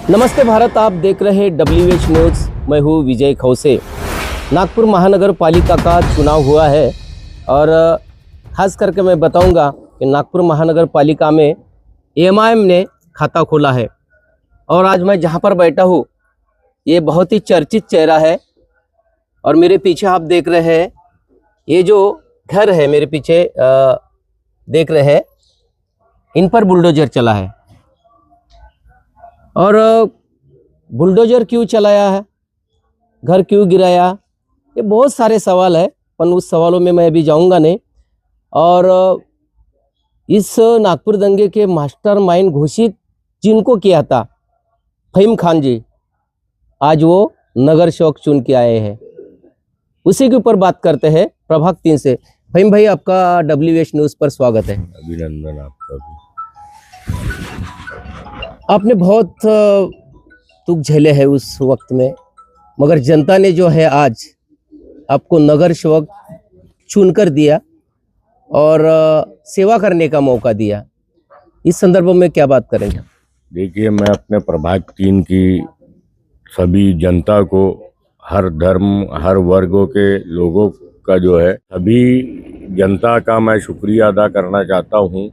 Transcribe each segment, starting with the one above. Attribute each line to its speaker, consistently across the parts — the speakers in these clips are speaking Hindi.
Speaker 1: नमस्ते भारत, आप देख रहे WH न्यूज़। मैं हूँ विजय खौसे। नागपुर महानगर पालिका का चुनाव हुआ है और ख़ास करके मैं बताऊंगा कि नागपुर महानगर पालिका में AMIM ने खाता खोला है। और आज मैं जहां पर बैठा हूँ ये बहुत ही चर्चित चेहरा है। और मेरे पीछे आप देख रहे हैं ये जो घर है, मेरे पीछे देख रहे हैं, इन पर बुलडोजर चला है। और बुलडोजर क्यों चलाया है, घर क्यों गिराया, ये बहुत सारे सवाल है, पर उस सवालों में मैं अभी जाऊंगा नहीं। और इस नागपुर दंगे के मास्टरमाइंड घोषित जिनको किया था फहीम खान जी, आज वो नगर सेवक चुन के आए हैं। उसी के ऊपर बात करते हैं प्रभाग 3 से। फहीम भाई, आपका WH न्यूज़ पर स्वागत है।
Speaker 2: अभिनंदन आपका भी।
Speaker 1: आपने बहुत दुख झेले हैं उस वक्त में, मगर जनता ने जो है आज आपको नगर सेवक चुनकर दिया और सेवा करने का मौका दिया। इस संदर्भ में क्या बात करेंगे?
Speaker 2: देखिए, मैं अपने प्रभाग 3 की सभी जनता को, हर धर्म हर वर्गों के लोगों का जो है, सभी जनता का मैं शुक्रिया अदा करना चाहता हूँ।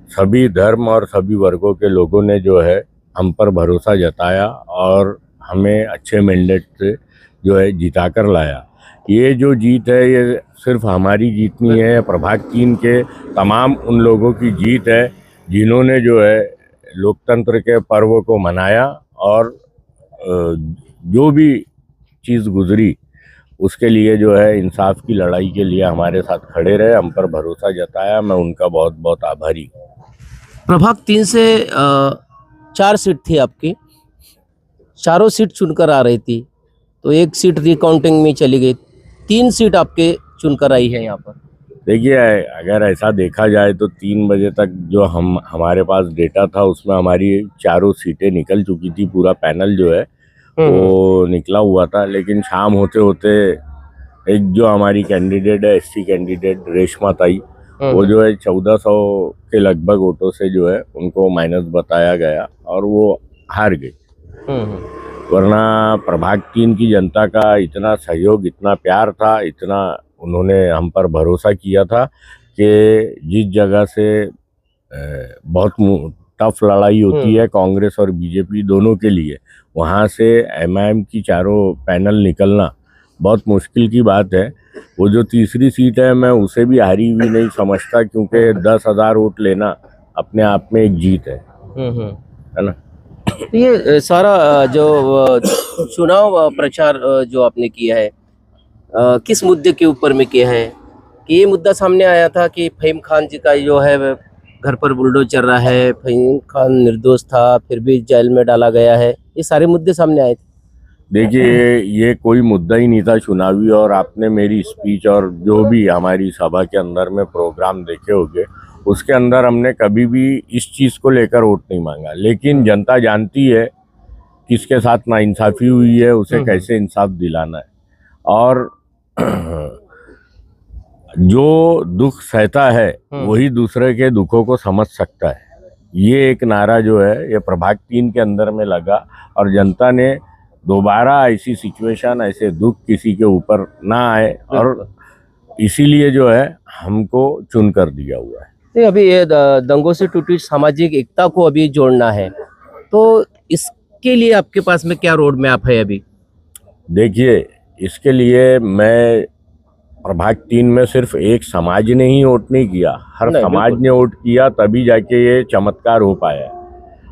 Speaker 2: सभी धर्म और सभी वर्गों के लोगों ने जो है हम पर भरोसा जताया और हमें अच्छे मैंडेट से जो है जिता कर लाया। ये जो जीत है ये सिर्फ हमारी जीत नहीं है, प्रभाग 3 के तमाम उन लोगों की जीत है जिन्होंने जो है लोकतंत्र के पर्व को मनाया और जो भी चीज़ गुजरी उसके लिए जो है इंसाफ की लड़ाई के लिए हमारे साथ खड़े रहे, हम पर भरोसा जताया। मैं उनका बहुत बहुत आभारी हूँ।
Speaker 1: प्रभाग 3 से 4 सीट थी आपकी, चारों सीट चुनकर आ रही थी, तो एक सीट रिकाउंटिंग में चली गई, 3 सीट आपके चुनकर आई है यहाँ पर।
Speaker 2: देखिए, अगर ऐसा देखा जाए तो 3 बजे तक जो हमारे पास डेटा था उसमें हमारी चारों सीटें निकल चुकी थी। पूरा पैनल जो है वो निकला हुआ था, लेकिन शाम होते होते एक जो हमारी कैंडिडेट है, SC कैंडिडेट रेशमा ताई, वो जो है 1400 के लगभग वोटों से जो है उनको माइनस बताया गया और वो हार गई। वरना प्रभाग 3 की जनता का इतना सहयोग, इतना प्यार था, इतना उन्होंने हम पर भरोसा किया था कि जिस जगह से बहुत टफ लड़ाई होती है कांग्रेस और BJP दोनों के लिए, वहाँ से MIM की चारों पैनल निकलना बहुत मुश्किल की बात है। वो जो तीसरी सीट है मैं उसे भी हारी हुई नहीं समझता, क्योंकि 10,000 वोट लेना अपने आप में एक जीत है ना।
Speaker 1: तो ये सारा जो चुनाव प्रचार जो आपने किया है, किस मुद्दे के ऊपर में किया है? कि ये मुद्दा सामने आया था कि फहीम खान जी का जो है घर पर बुलडोजर चल रहा है, फहीम खान निर्दोष था फिर भी जेल में डाला गया है, ये सारे मुद्दे सामने आए थे।
Speaker 2: देखिए, ये कोई मुद्दा ही नहीं था चुनावी, और आपने मेरी स्पीच और जो भी हमारी सभा के अंदर में प्रोग्राम देखे होंगे, उसके अंदर हमने कभी भी इस चीज़ को लेकर वोट नहीं मांगा। लेकिन जनता जानती है किसके साथ नाइंसाफ़ी हुई है, उसे कैसे इंसाफ दिलाना है, और जो दुख सहता है वही दूसरे के दुखों को समझ सकता है। ये एक नारा जो है ये प्रभाग 3 के अंदर में लगा और जनता ने दोबारा ऐसी सिचुएशन, ऐसे दुख किसी के ऊपर ना आए, और इसीलिए जो है हमको चुन कर दिया हुआ है।
Speaker 1: नहीं, अभी ये दंगों से टूटी सामाजिक एकता को अभी जोड़ना है, तो इसके लिए आपके पास में क्या रोड मैप है अभी?
Speaker 2: देखिए, इसके लिए मैं प्रभाग 3 में सिर्फ एक समाज ने ही वोट नहीं किया, हर समाज ने वोट किया, तभी जाके ये चमत्कार हो पाया है।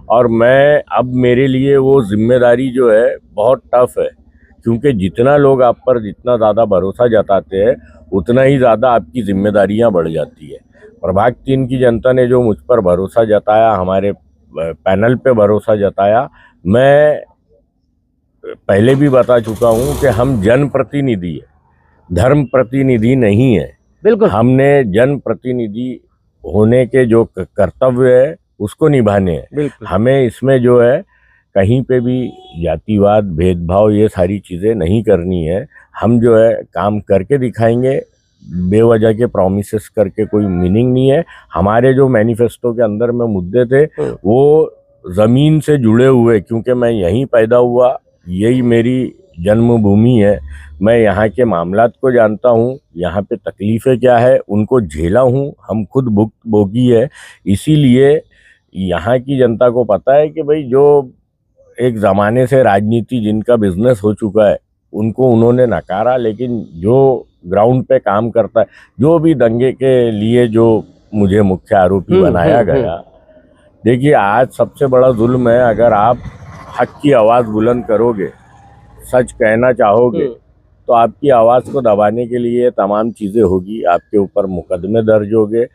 Speaker 2: और मैं अब मेरे लिए वो जिम्मेदारी जो है बहुत टफ है, क्योंकि जितना लोग आप पर जितना ज़्यादा भरोसा जताते हैं उतना ही ज़्यादा आपकी जिम्मेदारियां बढ़ जाती है। प्रभाग 3 की जनता ने जो मुझ पर भरोसा जताया, हमारे पैनल पे भरोसा जताया, मैं पहले भी बता चुका हूँ कि हम जनप्रतिनिधि है, धर्म प्रतिनिधि नहीं है।
Speaker 1: बिल्कुल,
Speaker 2: हमने जनप्रतिनिधि होने के जो कर्तव्य है उसको निभाने हैं। हमें इसमें जो है कहीं पे भी जातिवाद, भेदभाव, ये सारी चीज़ें नहीं करनी है। हम जो है काम करके दिखाएंगे, बेवजह के प्रॉमिसेस करके कोई मीनिंग नहीं है। हमारे जो मैनिफेस्टो के अंदर में मुद्दे थे वो ज़मीन से जुड़े हुए, क्योंकि मैं यहीं पैदा हुआ, यही मेरी जन्मभूमि है, मैं यहाँ के मामलात को जानता हूँ, यहाँ पे तकलीफ़ें क्या है उनको झेला हूँ, हम खुद भुक्तभोगी है। इसीलिए यहाँ की जनता को पता है कि भाई जो एक ज़माने से राजनीति जिनका बिजनेस हो चुका है उनको उन्होंने नकारा, लेकिन जो ग्राउंड पे काम करता है, जो भी दंगे के लिए जो मुझे मुख्य आरोपी बनाया गया, देखिए आज सबसे बड़ा जुल्म है, अगर आप हक की आवाज़ बुलंद करोगे, सच कहना चाहोगे, तो आपकी आवाज़ को दबाने के लिए तमाम चीज़ें होगी, आपके ऊपर मुकदमे दर्ज होंगे।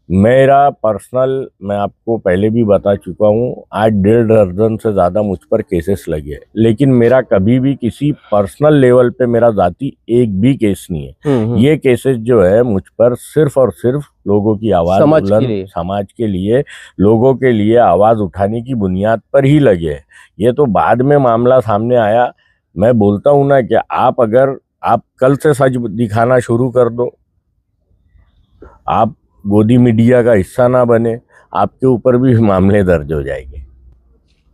Speaker 2: मेरा पर्सनल, मैं आपको पहले भी बता चुका हूँ, आज 1.5 दर्जन से ज़्यादा मुझ पर केसेस लगे, लेकिन मेरा कभी भी किसी पर्सनल लेवल पे मेरा जाति एक भी केस नहीं है। ये केसेस जो है मुझ पर सिर्फ और सिर्फ लोगों की आवाज़ बुलंद, समाज के लिए, लोगों के लिए आवाज़ उठाने की बुनियाद पर ही लगे हैं। ये तो बाद में मामला सामने आया। मैं बोलता हूँ ना कि अगर आप कल से सच दिखाना शुरू कर दो, आप गोदी मीडिया का हिस्सा ना बने, आपके ऊपर भी मामले दर्ज हो जाएंगे।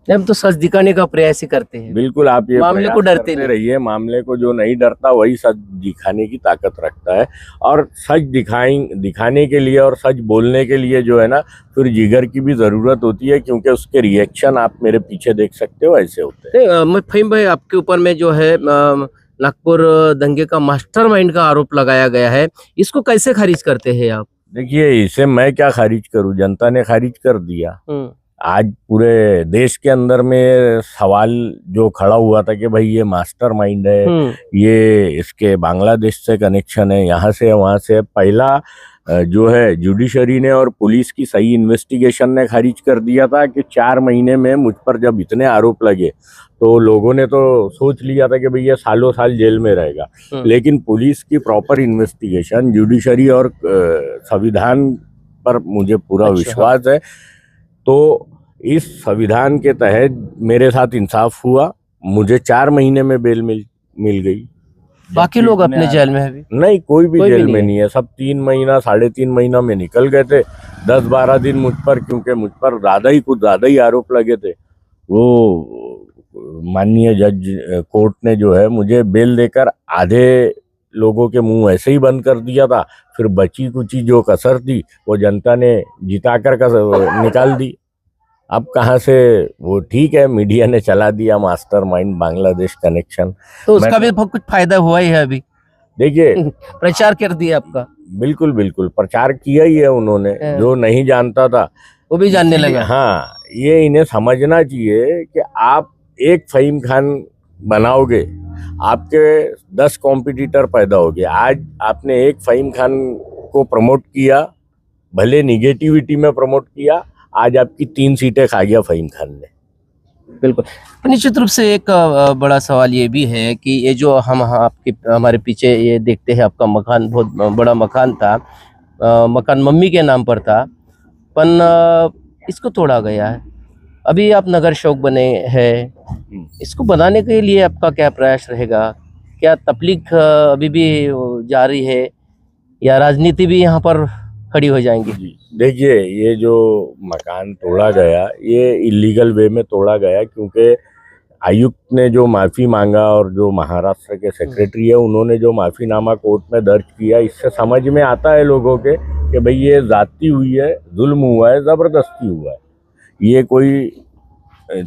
Speaker 1: हम तो सच दिखाने का प्रयास ही करते हैं।
Speaker 2: बिल्कुल, आप ये
Speaker 1: मामले को डरते नहीं
Speaker 2: रहिए। मामले को जो नहीं डरता वही सच दिखाने की ताकत रखता है, और सच दिखाने के लिए और सच बोलने के लिए जो है ना, फिर जिगर की भी ज़रूरत होती है, क्योंकि उसके रिएक्शन आप मेरे पीछे देख सकते हो, ऐसे होते हैं।
Speaker 1: मैं फ़हीम भाई, आपके ऊपर में जो है नागपुर दंगे का मास्टरमाइंड का आरोप लगाया गया है, इसको कैसे खारिज करते हैं आप?
Speaker 2: देखिए, इसे मैं क्या खारिज करूं, जनता ने खारिज कर दिया। आज पूरे देश के अंदर में सवाल जो खड़ा हुआ था कि भाई ये मास्टरमाइंड है, ये इसके बांग्लादेश से कनेक्शन है, यहाँ से वहाँ से, पहला जो है जुडिशरी ने और पुलिस की सही इन्वेस्टिगेशन ने खारिज कर दिया था कि 4 महीने में मुझ पर जब इतने आरोप लगे तो लोगों ने तो सोच लिया था कि भाई ये सालों साल जेल में रहेगा। लेकिन पुलिस की प्रॉपर इन्वेस्टिगेशन, जुडिशरी और संविधान पर मुझे पूरा विश्वास है। तो इस संविधान के तहत मेरे साथ इंसाफ हुआ, मुझे 4 महीने में बेल मिल गई।
Speaker 1: बाकी लोग अपने जेल में है अभी?
Speaker 2: नहीं, कोई भी जेल में नहीं है। सब 3 महीना 3.5 महीना में निकल गए थे। 10-12 दिन मुझ पर, क्योंकि मुझ पर कुछ ज्यादा ही आरोप लगे थे, वो माननीय जज कोर्ट ने जो है मुझे बेल देकर आधे लोगों के मुंह ऐसे ही बंद कर दिया था। फिर बची कुची जो कसर थी वो जनता ने जिताकर निकाल दी। अब कहाँ से वो, ठीक है, मीडिया ने चला दिया मास्टरमाइंड बांग्लादेश कनेक्शन,
Speaker 1: तो उसका भी कुछ फायदा हुआ ही है अभी।
Speaker 2: देखिए,
Speaker 1: प्रचार कर दिया आपका।
Speaker 2: बिल्कुल बिल्कुल प्रचार किया ही है उन्होंने, जो नहीं जानता था
Speaker 1: वो भी जानने लगा।
Speaker 2: हाँ, ये इन्हें समझना चाहिए कि आप एक फ़हीम खान बनाओगे, आपके 10 कॉम्पिटिटर पैदा हो गए। आज आपने एक फ़हीम खान को प्रमोट किया, भले निगेटिविटी में प्रमोट किया, आज आपकी 3 सीटें खा गया फ़हीम खान ने।
Speaker 1: बिल्कुल। निश्चित रूप से एक बड़ा सवाल ये भी है कि ये जो हमारे पीछे ये देखते हैं, आपका मकान बहुत बड़ा मकान था, मकान मम्मी के नाम पर था, पर इसको तोड़ा गया है। अभी आप नगर शौक बने हैं, इसको बनाने के लिए आपका क्या प्रयास रहेगा? क्या तबलीग अभी भी जारी है, या राजनीति भी यहाँ पर खड़ी हो जाएंगी?
Speaker 2: देखिए, ये जो मकान तोड़ा गया, ये इलीगल वे में तोड़ा गया, क्योंकि आयुक्त ने जो माफ़ी मांगा और जो महाराष्ट्र के सेक्रेटरी है उन्होंने जो माफ़ीनामा कोर्ट में दर्ज किया, इससे समझ में आता है लोगों के कि भाई ये जाती हुई है, जुल्म हुआ है, ज़बरदस्ती हुआ है। ये कोई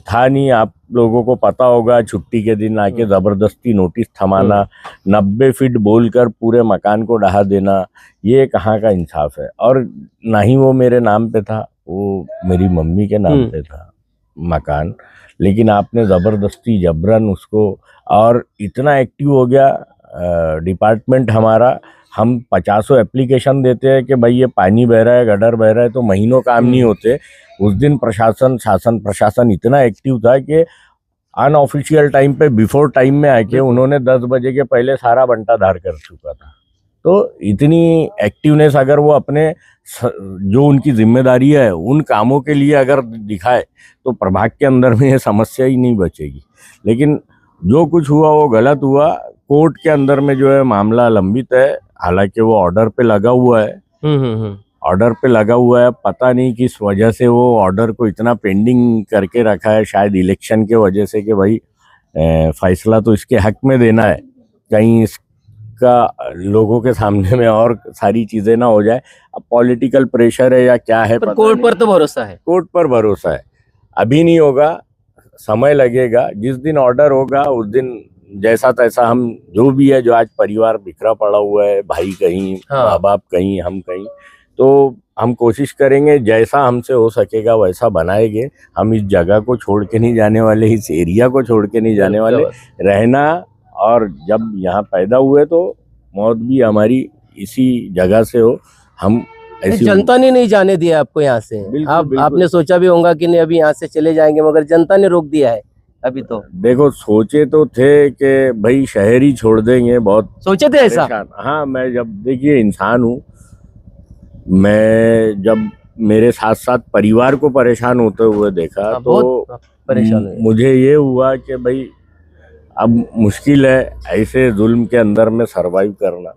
Speaker 2: था नहीं, आप लोगों को पता होगा, छुट्टी के दिन आके ज़बरदस्ती नोटिस थमाना, 90 फीट बोलकर पूरे मकान को ढहा देना, ये कहाँ का इंसाफ है? और ना ही वो मेरे नाम पे था, वो मेरी मम्मी के नाम पे था मकान, लेकिन आपने ज़बरदस्ती जबरन उसको, और इतना एक्टिव हो गया डिपार्टमेंट हमारा, हम 50 एप्लीकेशन देते हैं कि भाई ये पानी बह रहा है, गटर बह रहा है, तो महीनों काम नहीं होते। उस दिन प्रशासन इतना एक्टिव था कि अनऑफिशियल टाइम पे, बिफोर टाइम में आके उन्होंने 10 बजे के पहले सारा बंटाधार कर चुका था। तो इतनी एक्टिवनेस अगर वो अपने जो उनकी जिम्मेदारी है उन कामों के लिए अगर दिखाए, तो प्रभाग के अंदर में ये समस्या ही नहीं बचेगी। लेकिन जो कुछ हुआ वो गलत हुआ। कोर्ट के अंदर में जो है मामला लंबित है, हालांकि वो ऑर्डर पे लगा हुआ है। ऑर्डर पे लगा हुआ है, पता नहीं किस वजह से वो ऑर्डर को इतना पेंडिंग करके रखा है, शायद इलेक्शन के वजह से कि भाई फैसला तो इसके हक में देना है, कहीं इसका लोगों के सामने में और सारी चीजें ना हो जाए। अब पॉलिटिकल प्रेशर है या क्या है,
Speaker 1: पर कोर्ट पर तो भरोसा है।
Speaker 2: कोर्ट पर भरोसा है, अभी नहीं होगा, समय लगेगा। जिस दिन ऑर्डर होगा उस दिन जैसा तैसा हम जो भी है, जो आज परिवार बिखरा पड़ा हुआ है, भाई कहीं,
Speaker 1: हाँ।
Speaker 2: माँ बाप कहीं, हम कहीं, तो हम कोशिश करेंगे जैसा हमसे हो सकेगा वैसा बनाएंगे। हम इस जगह को छोड़ के नहीं जाने वाले, इस एरिया को छोड़ के नहीं जाने वाले, रहना। और जब यहाँ पैदा हुए तो मौत भी हमारी इसी जगह से हो। हम ऐसी
Speaker 1: जनता ने नहीं जाने दिया आपको यहाँ से।
Speaker 2: बिल्कुल,
Speaker 1: आप
Speaker 2: बिल्कुल।
Speaker 1: आपने सोचा भी होगा कि नहीं अभी यहाँ से चले जाएंगे, मगर जनता ने रोक दिया है अभी तो।
Speaker 2: देखो, सोचे तो थे कि भाई शहर ही छोड़ देंगे, बहुत
Speaker 1: सोचे थे ऐसा?
Speaker 2: परेशान। हाँ, मैं जब, देखिए इंसान हूँ मैं, जब मेरे साथ साथ परिवार को परेशान होते हुए देखा
Speaker 1: हाँ,
Speaker 2: तो
Speaker 1: बहुत परेशान हुए।
Speaker 2: मुझे ये हुआ कि भाई अब मुश्किल है ऐसे जुल्म के अंदर में सरवाइव करना,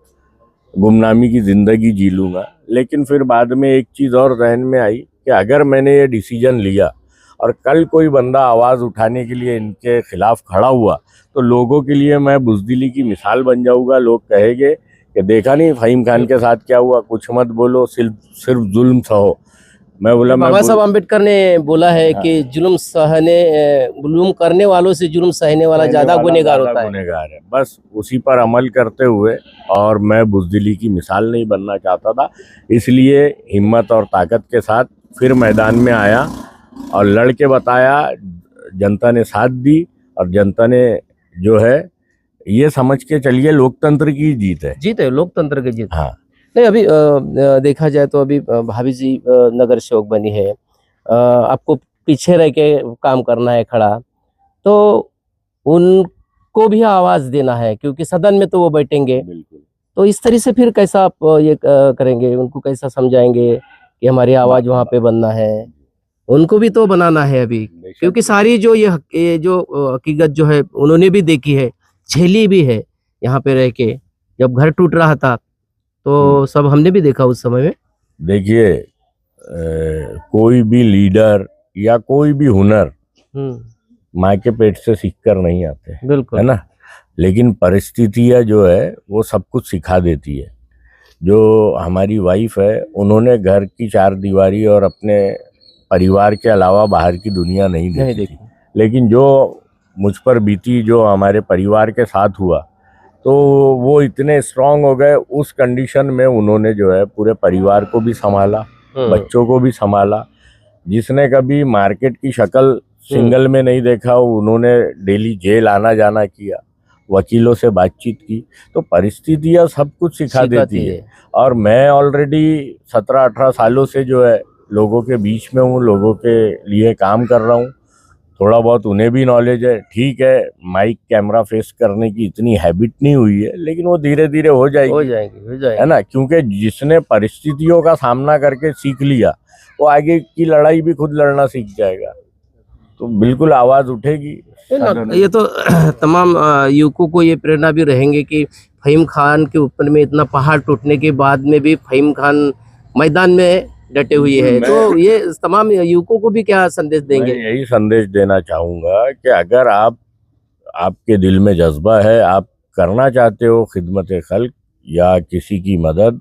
Speaker 2: गुमनामी की जिंदगी जी लूंगा। लेकिन फिर बाद में एक चीज और जहन में आई कि अगर मैंने ये डिसीजन लिया और कल कोई बंदा आवाज उठाने के लिए इनके खिलाफ खड़ा हुआ तो लोगों के लिए मैं बुजदिली की मिसाल बन जाऊंगा। लोग कहेंगे कि देखा नहीं फहीम खान के साथ क्या हुआ, कुछ मत बोलो, सिर्फ जुल्म सहो। मैं बोला,
Speaker 1: बाबा साहब अम्बेडकर ने बोला है
Speaker 2: हाँ।
Speaker 1: कि जुल्म करने वालों से जुल्म सहने वाला ज्यादा गुनहगार होता है।
Speaker 2: गुनहगार है। बस उसी पर अमल करते हुए, और मैं बुजदिली की मिसाल नहीं बनना चाहता था, इसलिए हिम्मत और ताकत के साथ फिर मैदान में आया और लड़ के बताया। जनता ने साथ दी और जनता ने जो है, ये समझ के चलिए लोकतंत्र की जीत है।
Speaker 1: जीत है, लोकतंत्र की जीत।
Speaker 2: हाँ,
Speaker 1: नहीं अभी देखा जाए तो अभी भाभी जी नगर सेवक बनी है, आपको पीछे रह के काम करना है खड़ा, तो उनको भी आवाज देना है क्योंकि सदन में तो वो बैठेंगे।
Speaker 2: बिल्कुल।
Speaker 1: तो इस तरह से फिर कैसा आप ये करेंगे, उनको कैसा समझाएंगे कि हमारी आवाज वहाँ पे बनना है? उनको भी तो बनाना है अभी, क्योंकि सारी जो ये जो हकीकत जो है उन्होंने भी देखी है, झेली भी है यहाँ पे रह के। जब घर टूट रहा था तो सब हमने भी देखा उस समय में।
Speaker 2: देखिए, कोई भी लीडर या कोई भी हुनर माँ के पेट से सीख कर नहीं आते,
Speaker 1: बिल्कुल,
Speaker 2: है ना। लेकिन परिस्थितियाँ जो है वो सब कुछ सिखा देती है। जो हमारी वाइफ है, उन्होंने घर की चार दीवारी और अपने परिवार के अलावा बाहर की दुनिया नहीं देखी थी। लेकिन जो मुझ पर बीती, जो हमारे परिवार के साथ हुआ, तो वो इतने स्ट्रांग हो गए। उस कंडीशन में उन्होंने जो है पूरे परिवार को भी संभाला, बच्चों को भी संभाला। जिसने कभी मार्केट की शक्ल सिंगल में नहीं देखा, उन्होंने डेली जेल आना जाना किया, वकीलों से बातचीत की। तो परिस्थितियाँ सब कुछ सिखा देती है। और मैं ऑलरेडी 17-18 सालों से जो है लोगों के बीच में हूँ, लोगों के लिए काम कर रहा हूँ। थोड़ा बहुत उन्हें भी नॉलेज है। ठीक है, माइक कैमरा फेस करने की इतनी हैबिट नहीं हुई है, लेकिन वो धीरे धीरे हो जाएगी, है ना। क्योंकि जिसने परिस्थितियों का सामना करके सीख लिया, वो आगे की लड़ाई भी खुद लड़ना सीख जाएगा। तो बिल्कुल आवाज उठेगी।
Speaker 1: ये तो तमाम युवकों को ये प्रेरणा भी रहेंगे कि फहीम खान के ऊपर में इतना पहाड़ टूटने के बाद में भी फहीम खान मैदान में डटे हुए हैं। तो ये तमाम युवकों को भी क्या संदेश देंगे?
Speaker 2: मैं यही संदेश देना चाहूँगा कि अगर आपके दिल में जज्बा है, आप करना चाहते हो खिदमत खल्क या किसी की मदद,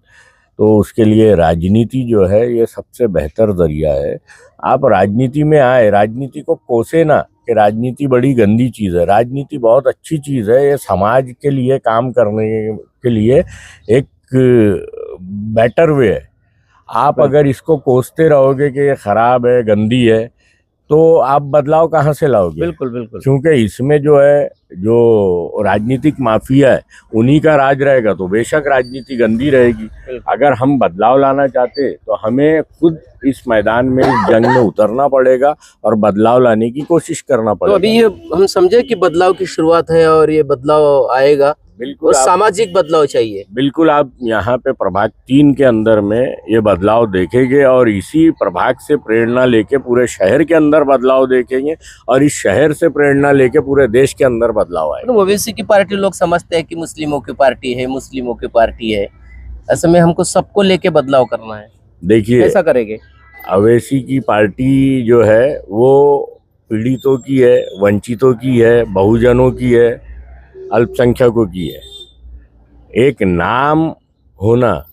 Speaker 2: तो उसके लिए राजनीति जो है ये सबसे बेहतर जरिया है। आप राजनीति में आए, राजनीति को कोसे ना कि राजनीति बड़ी गंदी चीज़ है। राजनीति बहुत अच्छी चीज़ है। ये समाज के लिए काम करने के लिए एक बेटर वे है। आप अगर इसको कोसते रहोगे कि ये खराब है, गंदी है, तो आप बदलाव कहाँ से लाओगे?
Speaker 1: बिल्कुल बिल्कुल।
Speaker 2: क्योंकि इसमें जो है, जो राजनीतिक माफिया है, उन्हीं का राज रहेगा, तो बेशक राजनीति गंदी रहेगी। अगर हम बदलाव लाना चाहते तो हमें खुद इस मैदान में, इस जंग में उतरना पड़ेगा और बदलाव लाने की कोशिश करना पड़ेगा।
Speaker 1: तो अभी ये हम समझे कि बदलाव की शुरुआत है और ये बदलाव आएगा।
Speaker 2: बिल्कुल,
Speaker 1: सामाजिक बदलाव चाहिए।
Speaker 2: बिल्कुल, आप यहाँ पे प्रभाग 3 के अंदर में ये बदलाव देखेंगे और इसी प्रभाग से प्रेरणा लेके पूरे शहर के अंदर बदलाव देखेंगे और इस शहर से प्रेरणा लेके पूरे देश के अंदर बदलाव आएगा।
Speaker 1: ओवैसी की पार्टी लोग समझते हैं कि मुस्लिमों की पार्टी है, मुस्लिमों की पार्टी है। ऐसे में हमको सबको लेके बदलाव करना है।
Speaker 2: देखिए,
Speaker 1: कैसा करेंगे?
Speaker 2: अवैसी की पार्टी जो है वो पीड़ितों की है, वंचितों की है, बहुजनों की है, अल्पसंख्यकों की है। एक नाम होना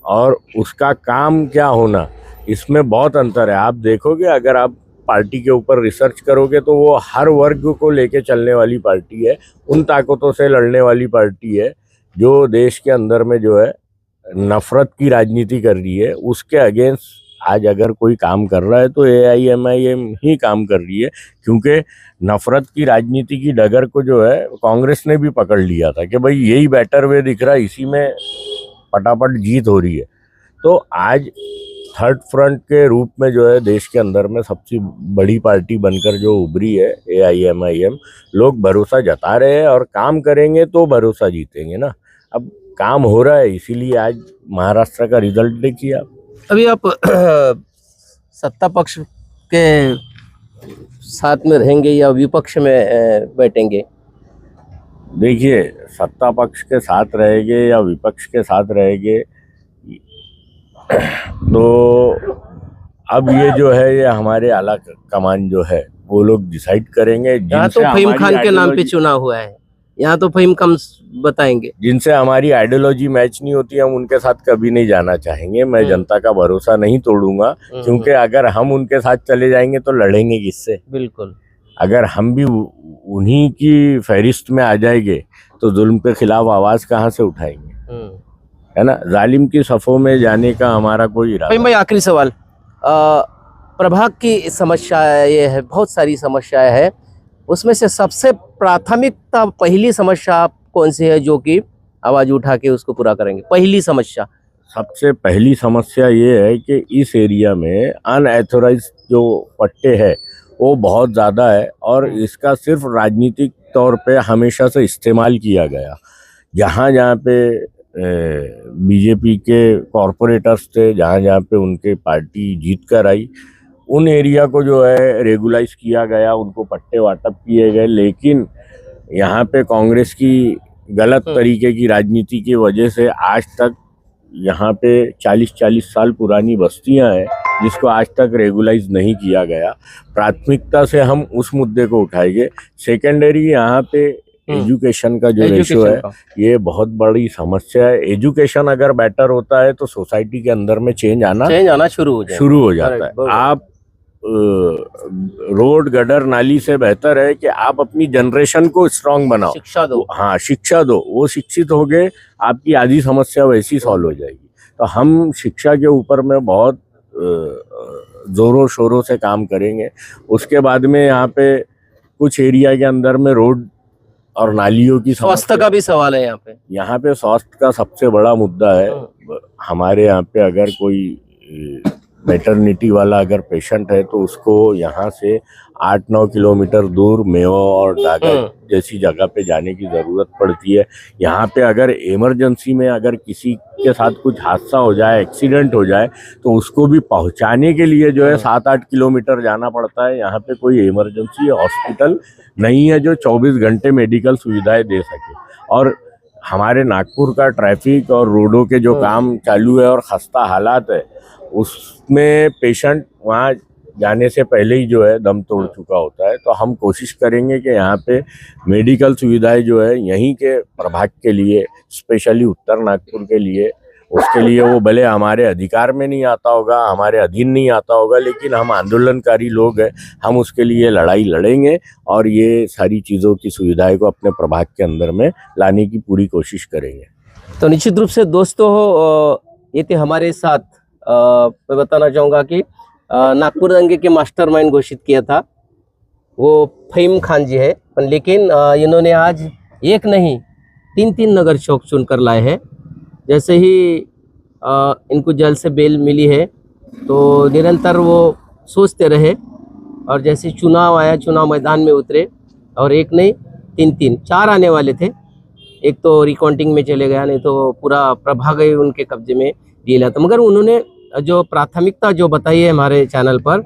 Speaker 2: और उसका काम क्या होना, इसमें बहुत अंतर है। आप देखोगे, अगर आप पार्टी के ऊपर रिसर्च करोगे तो वो हर वर्ग को लेके चलने वाली पार्टी है, उन ताकतों से लड़ने वाली पार्टी है जो देश के अंदर में जो है नफरत की राजनीति कर रही है। उसके अगेंस्ट आज अगर कोई काम कर रहा है तो AIMIM ही काम कर रही है, क्योंकि नफरत की राजनीति की डगर को जो है कांग्रेस ने भी पकड़ लिया था कि भाई यही बेटर वे दिख रहा है, इसी में पटापट जीत हो रही है। तो आज थर्ड फ्रंट के रूप में जो है देश के अंदर में सबसे बड़ी पार्टी बनकर जो उभरी है AIMIM, लोग भरोसा जता रहे हैं और काम करेंगे तो भरोसा जीतेंगे ना। अब काम हो रहा है, इसीलिए आज महाराष्ट्र का रिजल्ट देखिए आप।
Speaker 1: अभी आप सत्ता पक्ष के साथ में रहेंगे या विपक्ष में बैठेंगे?
Speaker 2: देखिए, सत्ता पक्ष के साथ रहेंगे या विपक्ष के साथ रहेंगे तो अब ये जो है ये हमारे आला कमान जो है वो लोग डिसाइड करेंगे।
Speaker 1: यहाँ तो फहीम खान के नाम पे चुनाव हुआ है, यहाँ तो फहीम खान बताएंगे।
Speaker 2: जिनसे हमारी आइडियोलॉजी मैच नहीं होती, हम उनके साथ कभी नहीं जाना चाहेंगे। मैं जनता का भरोसा नहीं तोड़ूंगा, क्योंकि अगर हम उनके साथ चले जाएंगे तो लड़ेंगे किससे?
Speaker 1: बिल्कुल।
Speaker 2: अगर हम भी उन्हीं की फहरिस्त में आ जाएंगे तो जुल्म के खिलाफ आवाज कहाँ से उठाएंगे? है ना। जालिम की सफ़ों में जाने का हमारा कोई इरादा।
Speaker 1: भाई आखिरी सवाल, प्रभाग की समस्या ये है, बहुत सारी समस्याएं हैं, उसमें से सबसे प्राथमिकता पहली समस्या कौन सी है जो कि आवाज उठा के उसको पूरा करेंगे? पहली समस्या,
Speaker 2: सबसे पहली समस्या ये है कि इस एरिया में अनएथोराइज जो पट्टे हैं वो बहुत ज़्यादा है और इसका सिर्फ राजनीतिक तौर पे हमेशा से इस्तेमाल किया गया। जहाँ जहाँ पे बीजेपी के कॉरपोरेटर्स थे, जहाँ जहाँ पे उनके पार्टी जीत कर आई, उन एरिया को जो है रेगुलाइज किया गया, उनको पट्टे वाटप किए गए। लेकिन यहाँ पे कांग्रेस की गलत तरीके की राजनीति की वजह से आज तक यहाँ पे 40-40 साल पुरानी बस्तियाँ हैं जिसको आज तक रेगुलाइज नहीं किया गया। प्राथमिकता से हम उस मुद्दे को उठाएंगे। सेकेंडरी यहाँ पे एजुकेशन का जो रेशो है ये बहुत बड़ी समस्या है। एजुकेशन अगर बेटर होता है तो सोसाइटी के अंदर में चेंज आना शुरू हो जाता है। आप रोड गटर नाली से बेहतर है कि आप अपनी जनरेशन को स्ट्रांग बनाओ, शिक्षा दो। हाँ, शिक्षा दो, वो शिक्षित हो गए, आपकी आधी समस्या वैसी सॉल्व हो जाएगी। तो हम शिक्षा के ऊपर में बहुत जोरों शोरों से काम करेंगे। उसके बाद में यहाँ पे कुछ एरिया के अंदर में रोड और नालियों की
Speaker 1: स्वास्थ्य का भी सवाल है। यहाँ पे
Speaker 2: स्वास्थ्य का सबसे बड़ा मुद्दा है। हमारे यहाँ पे अगर कोई मैटरनिटी वाला अगर पेशेंट है तो उसको यहाँ से 8-9 किलोमीटर दूर मेवा और डागा जैसी जगह पे जाने की ज़रूरत पड़ती है। यहाँ पे अगर इमरजेंसी में अगर किसी के साथ कुछ हादसा हो जाए, एक्सीडेंट हो जाए, तो उसको भी पहुँचाने के लिए जो है 7-8 किलोमीटर जाना पड़ता है। यहाँ पे कोई इमरजेंसी हॉस्पिटल नहीं है जो 24 घंटे मेडिकल सुविधाएं दे सके। और हमारे नागपुर का ट्रैफिक और रोडों के जो काम चालू है और खस्ता हालात है, उसमें पेशेंट वहाँ जाने से पहले ही जो है दम तोड़ चुका होता है। तो हम कोशिश करेंगे कि यहाँ पे मेडिकल सुविधाएं जो है यहीं के प्रभाग के लिए, स्पेशली उत्तर नागपुर के लिए, उसके लिए वो भले हमारे अधिकार में नहीं आता होगा, हमारे अधीन नहीं आता होगा, लेकिन हम आंदोलनकारी लोग हैं, हम उसके लिए लड़ाई लड़ेंगे और ये सारी चीज़ों की सुविधाएं को अपने प्रभाग के अंदर में लाने की पूरी कोशिश करेंगे।
Speaker 1: तो निश्चित रूप से दोस्तों, ये थे हमारे साथ, मैं बताना चाहूँगा कि नागपुर दंगे के मास्टरमाइंड घोषित किया था वो फहीम खान जी है, लेकिन इन्होंने आज एक नहीं 3 नगर चौक चुनकर लाए हैं। जैसे ही इनको जेल से बेल मिली है तो निरंतर वो सोचते रहे और जैसे चुनाव आया, चुनाव मैदान में उतरे और एक नहीं 4 आने वाले थे। एक तो रिकाउंटिंग में चले गया, नहीं तो पूरा प्रभाग ही उनके कब्जे में दिया था। मगर उन्होंने जो प्राथमिकता जो बताई है हमारे चैनल पर,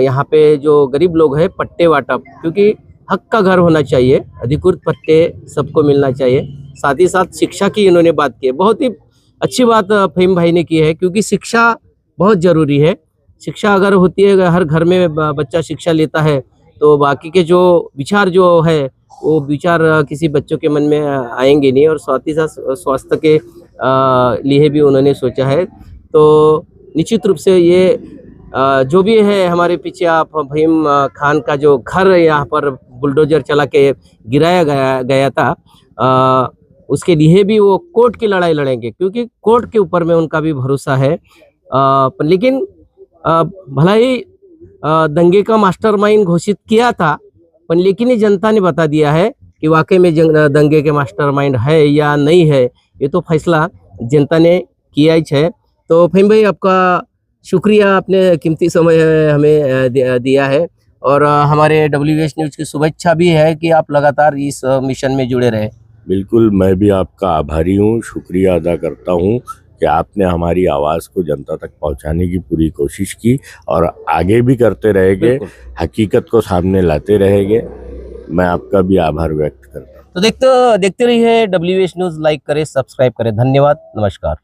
Speaker 1: यहाँ पे जो गरीब लोग हैं पट्टे वाटप, क्योंकि हक का घर होना चाहिए, अधिकृत पट्टे सबको मिलना चाहिए। साथ ही साथ शिक्षा की इन्होंने बात की है, बहुत ही अच्छी बात फहीम भाई ने की है, क्योंकि शिक्षा बहुत ज़रूरी है। शिक्षा अगर होती है, हर घर में बच्चा शिक्षा लेता है तो बाकी के जो विचार जो है वो विचार किसी बच्चों के मन में आएंगे नहीं, और साथ ही साथ स्वास्थ्य के लिए भी उन्होंने सोचा है। तो निश्चित रूप से ये जो भी है हमारे पीछे आप फहीम खान का जो घर यहाँ पर बुलडोजर चला के गिराया गया था, उसके लिए भी वो कोर्ट की लड़ाई लड़ेंगे, क्योंकि कोर्ट के ऊपर में उनका भी भरोसा है। लेकिन भला ही दंगे का मास्टरमाइंड घोषित किया था, पर लेकिन ये जनता ने बता दिया है कि वाकई में दंगे के मास्टरमाइंड है या नहीं है, ये तो फैसला जनता ने किया ही है। तो फहीम भाई, आपका शुक्रिया, आपने कीमती समय हमें दिया है, और हमारे WH न्यूज़ की शुभेच्छा भी है कि आप लगातार इस मिशन में जुड़े रहे।
Speaker 2: बिल्कुल, मैं भी आपका आभारी हूँ, शुक्रिया अदा करता हूँ कि आपने हमारी आवाज़ को जनता तक पहुँचाने की पूरी कोशिश की और आगे भी करते रहेंगे, हकीकत को सामने लाते रहेंगे। मैं आपका भी आभार व्यक्त करता हूँ।
Speaker 1: तो देखते रहिए WH न्यूज़, लाइक करें, सब्सक्राइब करें। धन्यवाद, नमस्कार।